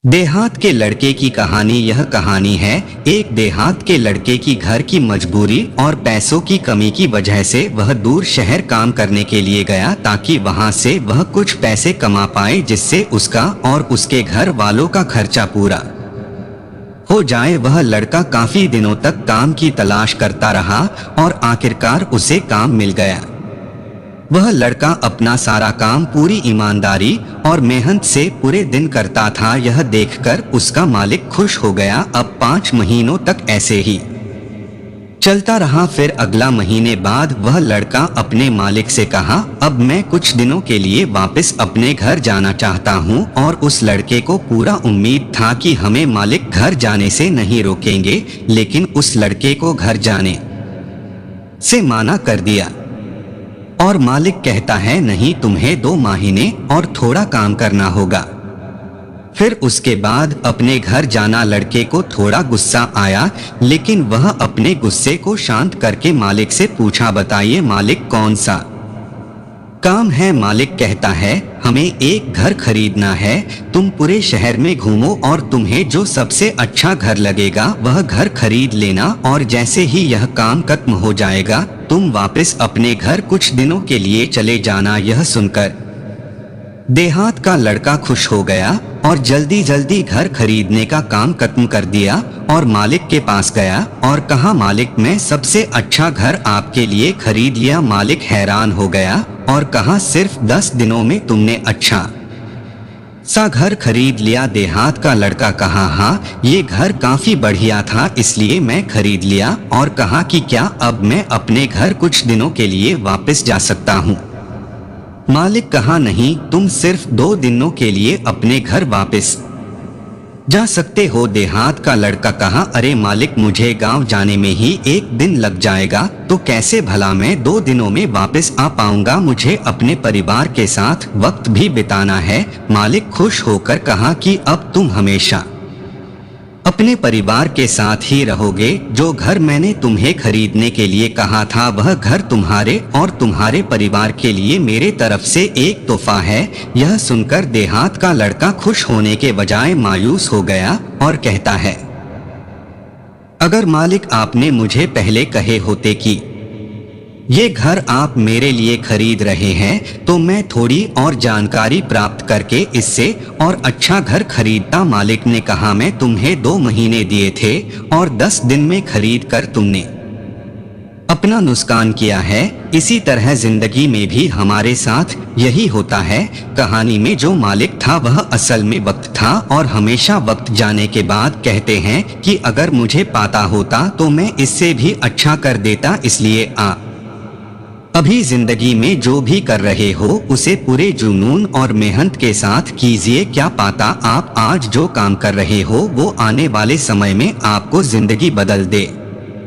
देहात के लड़के की कहानी। यह कहानी है एक देहात के लड़के की। घर की मजबूरी और पैसों की कमी की वजह से वह दूर शहर काम करने के लिए गया ताकि वहां से वह कुछ पैसे कमा पाए जिससे उसका और उसके घर वालों का खर्चा पूरा हो जाए। वह लड़का काफी दिनों तक काम की तलाश करता रहा और आखिरकार उसे काम मिल गया। वह लड़का अपना सारा काम पूरी ईमानदारी और मेहनत से पूरे दिन करता था। यह देखकर उसका मालिक खुश हो गया। अब 5 महीनों तक ऐसे ही चलता रहा। फिर अगला महीने बाद वह लड़का अपने मालिक से कहा, अब मैं कुछ दिनों के लिए वापस अपने घर जाना चाहता हूँ। और उस लड़के को पूरा उम्मीद था कि हमें मालिक घर जाने से नहीं रोकेंगे, लेकिन उस लड़के को घर जाने से मना कर दिया। और मालिक कहता है, नहीं, तुम्हें 2 महीने और थोड़ा काम करना होगा। फिर उसके बाद अपने घर जाना। लड़के को थोड़ा गुस्सा आया, लेकिन वह अपने गुस्से को शांत करके मालिक से पूछा, बताइए मालिक, कौन सा काम है? मालिक कहता है, हमें एक घर खरीदना है। तुम पूरे शहर में घूमो और तुम्हें जो सबसे अच्छा घर लगेगा वह घर खरीद लेना, और जैसे ही यह काम खत्म हो जाएगा तुम वापस अपने घर कुछ दिनों के लिए चले जाना। यह सुनकर देहात का लड़का खुश हो गया और जल्दी जल्दी घर खरीदने का काम खत्म कर दिया और मालिक के पास गया और कहा, मालिक, मैं सबसे अच्छा घर आपके लिए खरीद लिया। मालिक हैरान हो गया और कहा, सिर्फ 10 दिनों में तुमने अच्छा सा घर खरीद लिया? देहात का लड़का कहा, हाँ, ये घर काफी बढ़िया था इसलिए मैं खरीद लिया। और कहा कि क्या अब मैं अपने घर कुछ दिनों के लिए वापस जा सकता हूँ? मालिक कहा, नहीं, तुम सिर्फ 2 दिनों के लिए अपने घर वापस जा सकते हो। देहात का लड़का कहा, अरे मालिक, मुझे गांव जाने में ही 1 दिन लग जाएगा, तो कैसे भला मैं 2 दिनों में वापस आ पाऊंगा? मुझे अपने परिवार के साथ वक्त भी बिताना है। मालिक खुश होकर कहा कि अब तुम हमेशा अपने परिवार के साथ ही रहोगे। जो घर मैंने तुम्हें खरीदने के लिए कहा था वह घर तुम्हारे और तुम्हारे परिवार के लिए मेरे तरफ से एक तोहफा है। यह सुनकर देहात का लड़का खुश होने के बजाय मायूस हो गया और कहता है, अगर मालिक आपने मुझे पहले कहे होते कि ये घर आप मेरे लिए खरीद रहे हैं तो मैं थोड़ी और जानकारी प्राप्त करके इससे और अच्छा घर खरीदता। मालिक ने कहा, मैं तुम्हें 2 महीने दिए थे और 10 दिन में खरीद कर तुमने अपना नुकसान किया है। इसी तरह जिंदगी में भी हमारे साथ यही होता है। कहानी में जो मालिक था वह असल में वक्त था और हमेशा वक्त जाने के बाद कहते हैं कि अगर मुझे पता होता तो मैं इससे भी अच्छा कर देता। इसलिए अभी जिंदगी में जो भी कर रहे हो उसे पूरे जुनून और मेहनत के साथ कीजिए। क्या पता आप आज जो काम कर रहे हो वो आने वाले समय में आपको जिंदगी बदल दे।